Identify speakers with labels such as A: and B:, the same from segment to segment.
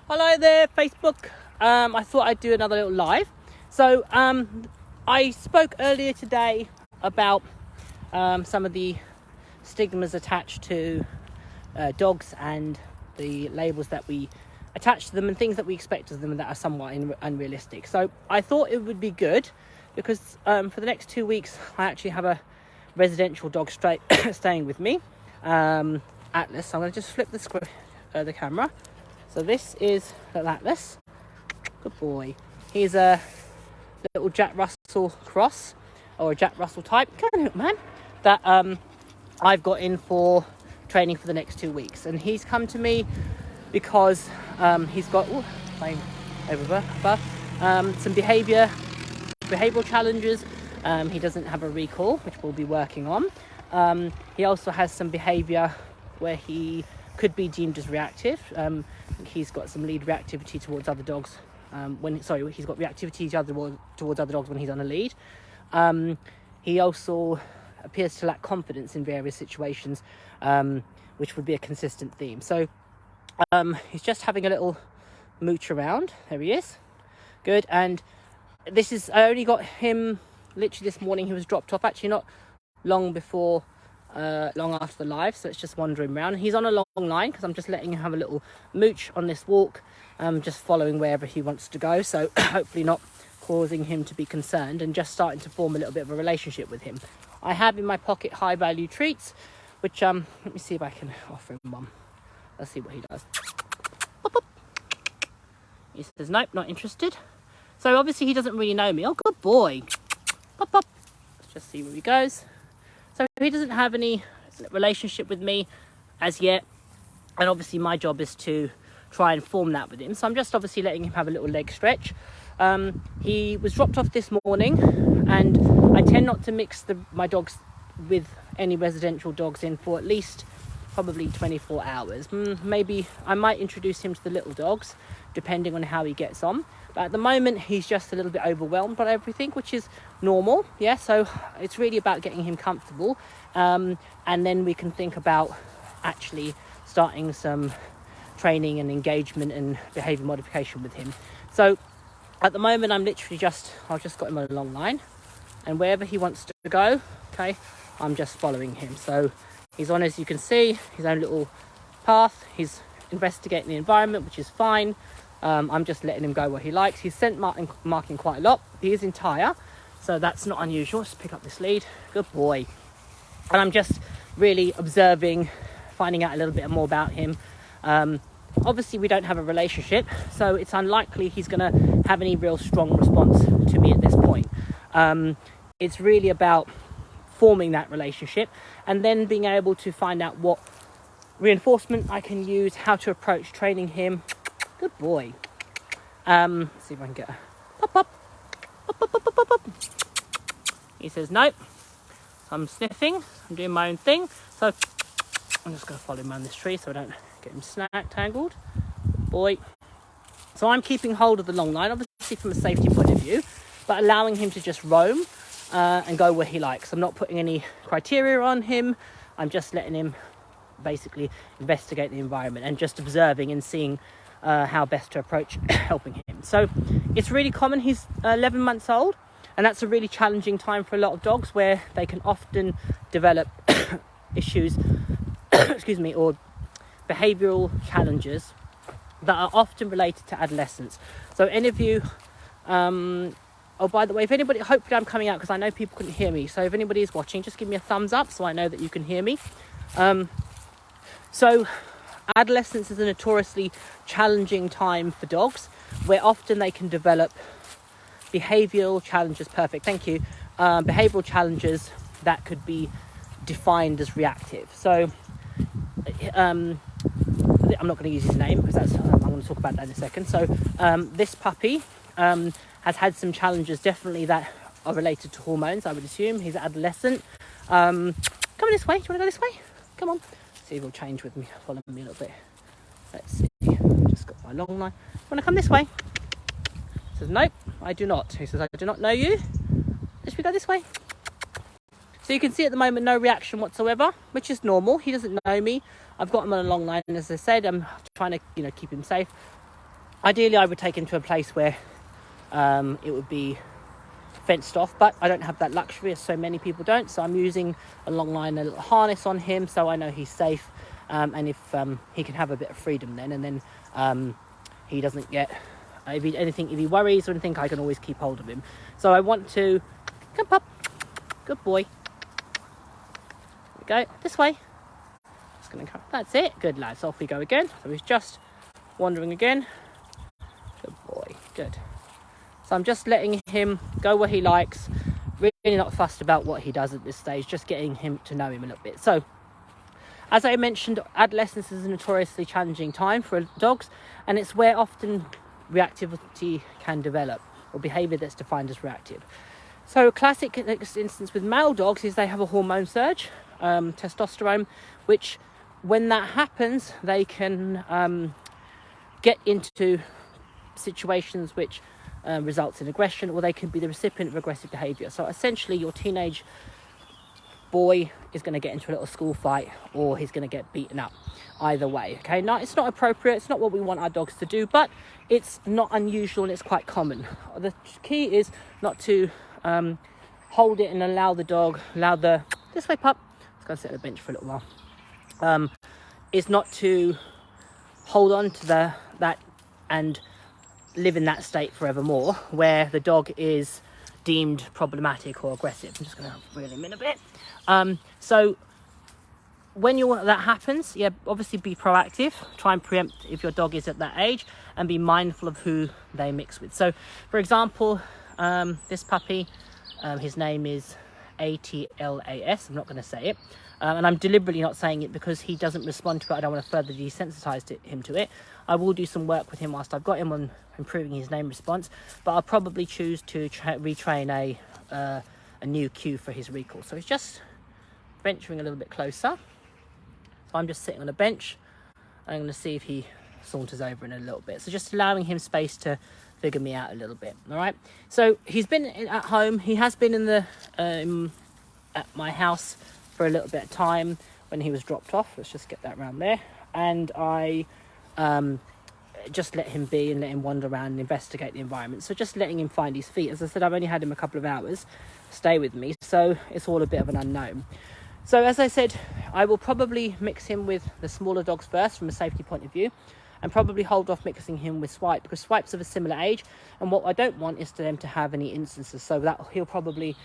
A: Hello there, Facebook. I thought I'd do another little live. So I spoke earlier today about some of the stigmas attached to dogs and the labels that we attach to them and things that we expect of them that are somewhat unrealistic. So I thought it would be good because for the next 2 weeks I actually have a residential dog staying with me, Atlas. So I'm going to just flip the camera. So this is Atlas. Good boy. He's a little Jack Russell cross, or a Jack Russell type. Come on, man. That I've got in for training for the next 2 weeks, and he's come to me because he's got some behavioural challenges. He doesn't have a recall, which we'll be working on. He also has some behaviour where he could be deemed as reactive. He's got some lead reactivity towards other dogs. He's got reactivity towards other dogs when he's on a lead. He also appears to lack confidence in various situations, which would be a consistent theme. So he's just having a little mooch around. There he is. Good. And I only got him literally this morning. He was dropped off actually not long after the live, so it's just wandering around. He's on a long line because I'm just letting him have a little mooch on this walk, just following wherever he wants to go, so hopefully not causing him to be concerned, and just starting to form a little bit of a relationship with him. I have in my pocket high value treats, which let me see if I can offer him one. Let's see what he does. Pop, pop. He says nope, not interested. So obviously he doesn't really know me. Oh, good boy. Pop, pop. Let's just see where he goes. So he doesn't have any relationship with me as yet, and obviously my job is to try and form that with him. So I'm just obviously letting him have a little leg stretch. He was dropped off this morning, and I tend not to mix my dogs with any residential dogs in for at least probably 24 hours. Maybe I might introduce him to the little dogs depending on how he gets on. But at the moment, he's just a little bit overwhelmed by everything, which is normal. Yeah, so it's really about getting him comfortable. And then we can think about actually starting some training and engagement and behaviour modification with him. So at the moment, I've just got him on a long line. And wherever he wants to go, okay, I'm just following him. So he's on, as you can see, his own little path. He's investigating the environment, which is fine. I'm just letting him go where he likes. He's scent marking quite a lot. He is entire, so that's not unusual. Just pick up this lead. Good boy. And I'm just really observing, finding out a little bit more about him. Obviously, we don't have a relationship, so it's unlikely he's going to have any real strong response to me at this point. It's really about forming that relationship and then being able to find out what reinforcement I can use, how to approach training him. Good boy. Let's see if I can get a pop, pop. Pop, pop, pop, pop, pop, pop. He says nope. So I'm sniffing. I'm doing my own thing. So I'm just going to follow him around this tree so I don't get him tangled. Good boy. So I'm keeping hold of the long line, obviously from a safety point of view, but allowing him to just roam and go where he likes. I'm not putting any criteria on him. I'm just letting him basically investigate the environment and just observing and seeing how best to approach helping him. So it's really common. He's 11 months old, and that's a really challenging time for a lot of dogs where they can often develop issues or behavioural challenges that are often related to adolescence. So any of you by the way, if anybody, hopefully I'm coming out because I know people couldn't hear me, so if anybody is watching, just give me a thumbs up so I know that you can hear me. So adolescence is a notoriously challenging time for dogs where often they can develop behavioural challenges. Perfect, thank you. Behavioural challenges that could be defined as reactive. So I'm not going to use his name because I'm going to talk about that in a second. So this puppy has had some challenges definitely that are related to hormones, I would assume. He's adolescent. Come on this way. Do you want to go this way? Come on. See if he'll change with me, follow me a little bit. Let's see. Just got my long line. Want to come this way? He says, nope, I do not. He says, I do not know you. Should we go this way? So you can see at the moment no reaction whatsoever, which is normal. He doesn't know me. I've got him on a long line, and as I said, I'm trying to keep him safe. Ideally, I would take him to a place where it would be fenced off, but I don't have that luxury, as so many people don't. So I'm using a long line, a little harness on him, so I know he's safe, and if he can have a bit of freedom then, and then he doesn't get if he worries or anything, I can always keep hold of him. So I want to come up, good boy. There we go this way. Just gonna come. That's it. Good lad. So off we go again. So he's just wandering again. Good boy. Good. So I'm just letting him go where he likes. Really not fussed about what he does at this stage. Just getting him to know him a little bit. So, as I mentioned, adolescence is a notoriously challenging time for dogs, and it's where often reactivity can develop, or behaviour that's defined as reactive. So a classic instance with male dogs is they have a hormone surge, testosterone, which when that happens, they can get into situations which results in aggression, or they can be the recipient of aggressive behaviour. So essentially your teenage boy is going to get into a little school fight, or he's going to get beaten up. Either way, okay? Now, it's not appropriate, it's not what we want our dogs to do, but it's not unusual and it's quite common. The key is not to hold it and allow the this way pup, let's go sit on the bench for a little while, is not to hold on to that and live in that state forevermore, where the dog is deemed problematic or aggressive. I'm just going to reel him in a bit. So when that happens, yeah, obviously be proactive. Try and preempt if your dog is at that age, and be mindful of who they mix with. So, for example, this puppy, his name is ATLAS. I'm not going to say it. And I'm deliberately not saying it because he doesn't respond to it. I don't want to further desensitize him to it. I will do some work with him whilst I've got him on improving his name response, but I'll probably choose to retrain a new cue for his recall. So he's just venturing a little bit closer. So I'm just sitting on a bench. I'm going to see if he saunters over in a little bit. So just allowing him space to figure me out a little bit. All right. So he's been at home. He has been in the at my house for a little bit of time when he was dropped off. Let's just get that around there. And I just let him be and let him wander around and investigate the environment. So just letting him find his feet. As I said, I've only had him a couple of hours stay with me, so it's all a bit of an unknown. So as I said, I will probably mix him with the smaller dogs first from a safety point of view, and probably hold off mixing him with Swipe, because Swipe's of a similar age, and what I don't want is for them to have any instances. So that he'll probably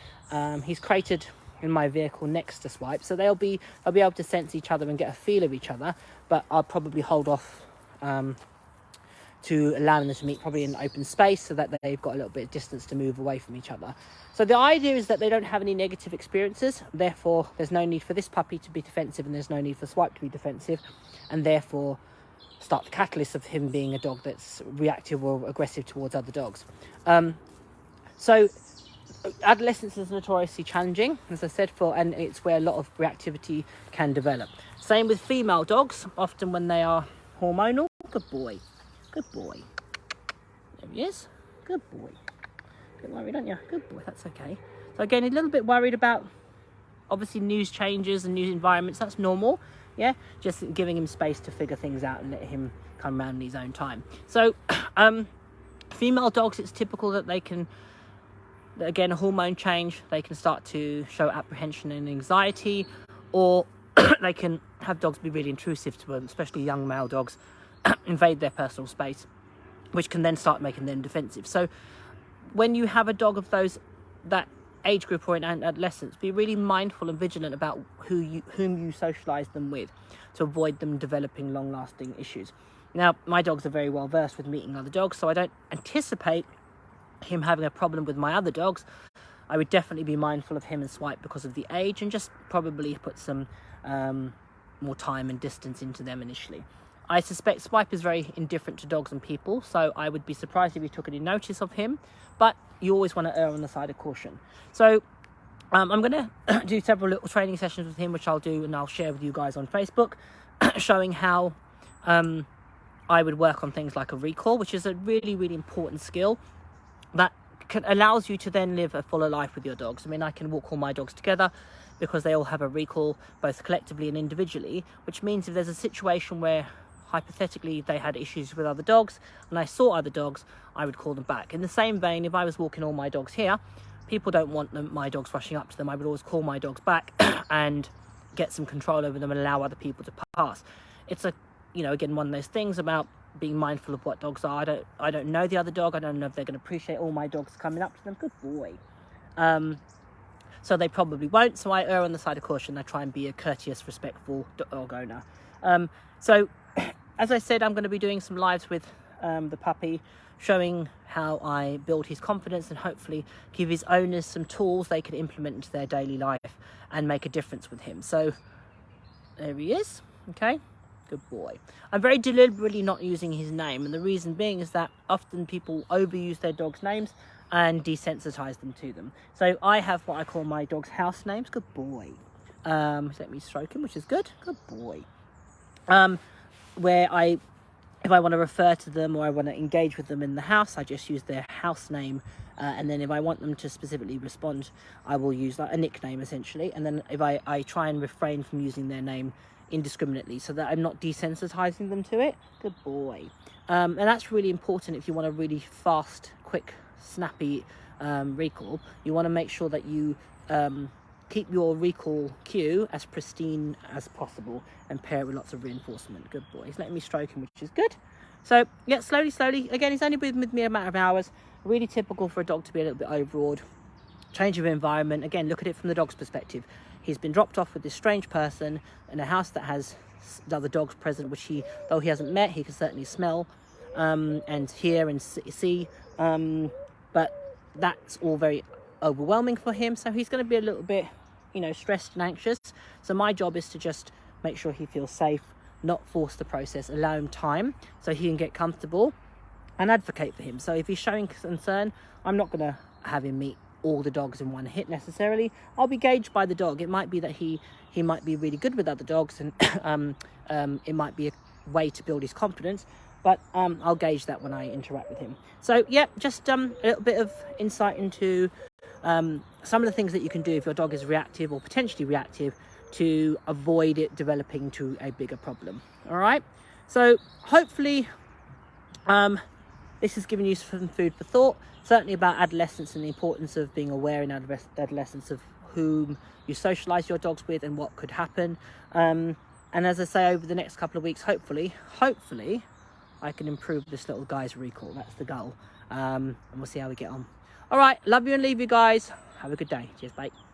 A: he's crated in my vehicle next to Swipe, so they'll be able to sense each other and get a feel of each other, but I'll probably hold off to allow them to meet probably in open space, so that they've got a little bit of distance to move away from each other. So the idea is that they don't have any negative experiences, therefore there's no need for this puppy to be defensive, and there's no need for Swipe to be defensive, and therefore start the catalyst of him being a dog that's reactive or aggressive towards other dogs. So adolescence is notoriously challenging, as I said, and it's where a lot of reactivity can develop. Same with female dogs, often when they are hormonal. Good boy. Good boy. There he is. Good boy. A bit worried, aren't you? Good boy, that's okay. So again, a little bit worried about, obviously, news changes and new environments. That's normal, yeah? Just giving him space to figure things out and let him come around in his own time. So, female dogs, it's typical that they can, again, a hormone change, they can start to show apprehension and anxiety, or they can have dogs be really intrusive to them, especially young male dogs, invade their personal space, which can then start making them defensive. So when you have a dog of that age group or in adolescence, be really mindful and vigilant about whom you socialise them with, to avoid them developing long-lasting issues. Now, my dogs are very well versed with meeting other dogs, so I don't anticipate him having a problem with my other dogs. I would definitely be mindful of him and Swipe because of the age, and just probably put some more time and distance into them initially. I suspect Swipe is very indifferent to dogs and people, so I would be surprised if you took any notice of him, but you always want to err on the side of caution. So I'm going to do several little training sessions with him, which I'll do and I'll share with you guys on Facebook, showing how I would work on things like a recall, which is a really, really important skill that allows you to then live a fuller life with your dogs. I mean, I can walk all my dogs together because they all have a recall, both collectively and individually, which means if there's a situation where hypothetically they had issues with other dogs and I saw other dogs, I would call them back. In the same vein, if I was walking all my dogs here, people don't want my dogs rushing up to them. I would always call my dogs back and get some control over them and allow other people to pass. It's a, you know, again, one of those things about being mindful of what dogs are. I don't know the other dog. I don't know if they're going to appreciate all my dogs coming up to them. Good boy. So they probably won't. So I err on the side of caution. I try and be a courteous, respectful dog owner. So as I said, I'm going to be doing some lives with the puppy, showing how I build his confidence and hopefully give his owners some tools they can implement into their daily life and make a difference with him. So there he is. Okay, good boy. I'm very deliberately not using his name, and the reason being is that often people overuse their dogs' names and desensitize them to them. So I have what I call my dog's house names. Good boy. Let me stroke him, which is good. Good boy. Where if I want to refer to them or I want to engage with them in the house, I just use their house name. And then if I want them to specifically respond, I will use like a nickname essentially. And then if I try and refrain from using their name indiscriminately so that I'm not desensitizing them to it. Good boy. And that's really important if you want a really fast, quick, snappy recall. You want to make sure that you keep your recall cue as pristine as possible and pair it with lots of reinforcement. Good boy. He's letting me stroke him, which is good. So yeah, slowly. Again, he's only been with me a matter of hours. Really typical for a dog to be a little bit overawed. Change of environment. Again, look at it from the dog's perspective. He's been dropped off with this strange person in a house that has other dogs present, which though he hasn't met, he can certainly smell and hear and see. But that's all very overwhelming for him. So he's going to be a little bit, you know, stressed and anxious. So my job is to just make sure he feels safe, not force the process, allow him time so he can get comfortable and advocate for him. So if he's showing concern, I'm not going to have him meet all the dogs in one hit necessarily. I'll be gauged by the dog. It might be that he might be really good with other dogs and it might be a way to build his confidence, but I'll gauge that when I interact with him. So yeah, just a little bit of insight into some of the things that you can do if your dog is reactive or potentially reactive to avoid it developing to a bigger problem. All right, so hopefully this has given you some food for thought, certainly about adolescence and the importance of being aware in adolescence of whom you socialize your dogs with and what could happen. And as I say, over the next couple of weeks, hopefully I can improve this little guy's recall. That's the goal. And we'll see how we get on. All right, love you and leave you guys. Have a good day. Cheers, bye.